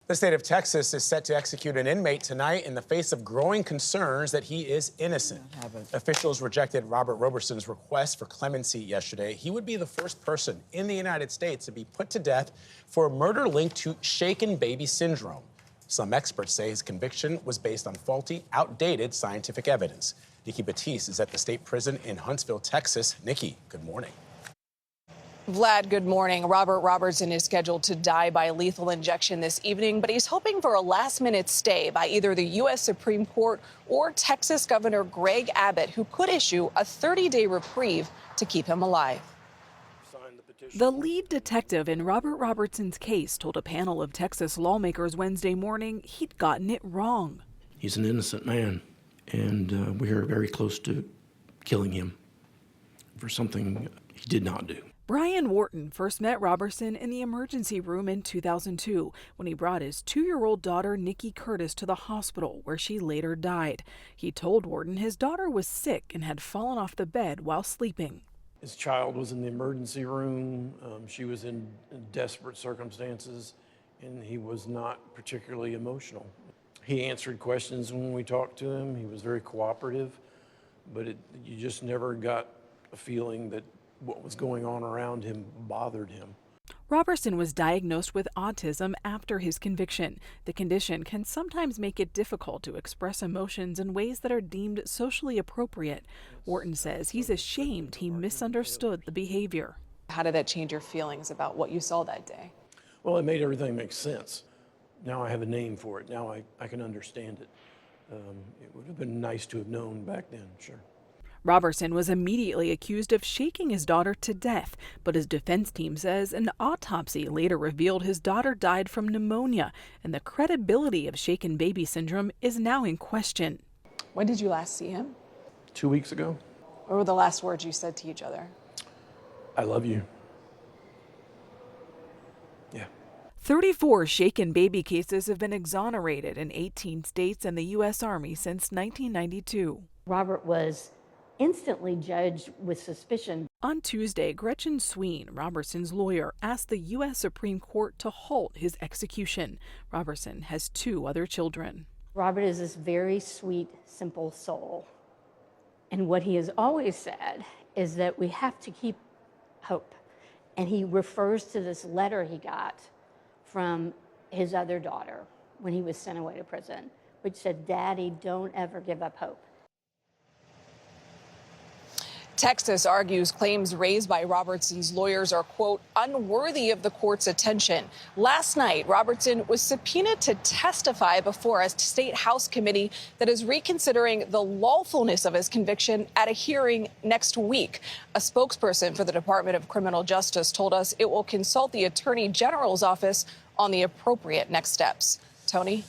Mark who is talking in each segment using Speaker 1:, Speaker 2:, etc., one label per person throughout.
Speaker 1: The state of Texas is set to execute an inmate tonight in the face of growing concerns that he is innocent. Officials rejected Robert Roberson's request for clemency yesterday. He would be the first person in the United States to be put to death for a murder linked to shaken baby syndrome. Some experts say his conviction was based on faulty, outdated scientific evidence. Nikki Batiste is at the state prison in Huntsville, Texas. Nikki, good morning.
Speaker 2: Vlad, good morning. Robert Roberson is scheduled to die by lethal injection this evening, but he's hoping for a last-minute stay by either the U.S. Supreme Court or Texas Governor Greg Abbott, who could issue a 30-day reprieve to keep him alive.
Speaker 3: The lead detective in Robert Robertson's case told a panel of Texas lawmakers Wednesday morning he'd gotten it wrong.
Speaker 4: He's an innocent man, and we are very close to killing him for something he did not do.
Speaker 3: Brian Wharton first met Roberson in the emergency room in 2002 when he brought his 2-year-old daughter, Nikki Curtis, to the hospital where she later died. He told Wharton his daughter was sick and had fallen off the bed while sleeping.
Speaker 4: His child was in the emergency room. She was in desperate circumstances, and he was not particularly emotional. He answered questions when we talked to him. He was very cooperative, but you just never got a feeling that what was going on around him bothered him.
Speaker 3: Roberson was diagnosed with autism after his conviction. The condition can sometimes make it difficult to express emotions in ways that are deemed socially appropriate. Wharton says he's ashamed he misunderstood the behavior.
Speaker 2: How did that change your feelings about what you saw that day?
Speaker 4: Well, it made everything make sense. Now I have a name for it. Now I can understand it. It would have been nice to have known back then, sure.
Speaker 3: Roberson was immediately accused of shaking his daughter to death, but his defense team says an autopsy later revealed his daughter died from pneumonia, and the credibility of shaken baby syndrome is now in question.
Speaker 2: When did you last see him?
Speaker 4: 2 weeks ago.
Speaker 2: What were the last words you said to each other?
Speaker 4: I love you. Yeah.
Speaker 3: 34 shaken baby cases have been exonerated in 18 states and the U.S. Army since 1992.
Speaker 5: Robert was instantly judged with suspicion.
Speaker 3: On Tuesday, Gretchen Sween, Roberson's lawyer, asked the U.S. Supreme Court to halt his execution. Roberson has 2 other children.
Speaker 5: Robert is this very sweet, simple soul. And what he has always said is that we have to keep hope. And he refers to this letter he got from his other daughter when he was sent away to prison, which said, "Daddy, don't ever give up hope."
Speaker 2: Texas argues claims raised by Robertson's lawyers are, quote, unworthy of the court's attention. Last night, Robertson was subpoenaed to testify before a state House committee that is reconsidering the lawfulness of his conviction at a hearing next week. A spokesperson for the Department of Criminal Justice told us it will consult the Attorney General's office on the appropriate next steps. Tony?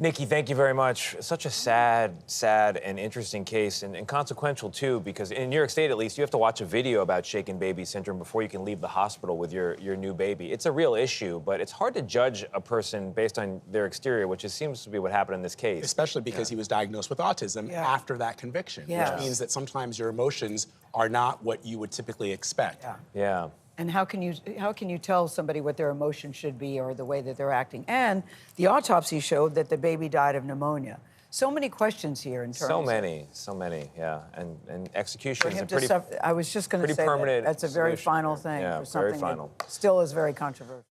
Speaker 6: Nikki, thank you very much. Such a sad and interesting case, and consequential, too, because in New York State, at least, you have to watch a video about shaken baby syndrome before you can leave the hospital with your new baby. It's a real issue, but it's hard to judge a person based on their exterior, which seems to be what happened in this case.
Speaker 1: Especially because he was diagnosed with autism after that conviction, which means that sometimes your emotions are not what you would typically expect.
Speaker 6: Yeah.
Speaker 7: And how can you tell somebody what their emotions should be or the way that they're acting? And the autopsy showed that the baby died of pneumonia. So many questions here in terms
Speaker 6: So many, yeah. And execution is a pretty
Speaker 7: I was just going to say
Speaker 6: permanent
Speaker 7: that's a very
Speaker 6: solution
Speaker 7: final
Speaker 6: here.
Speaker 7: thing
Speaker 6: Yeah,
Speaker 7: for something
Speaker 6: very final.
Speaker 7: that still is very controversial.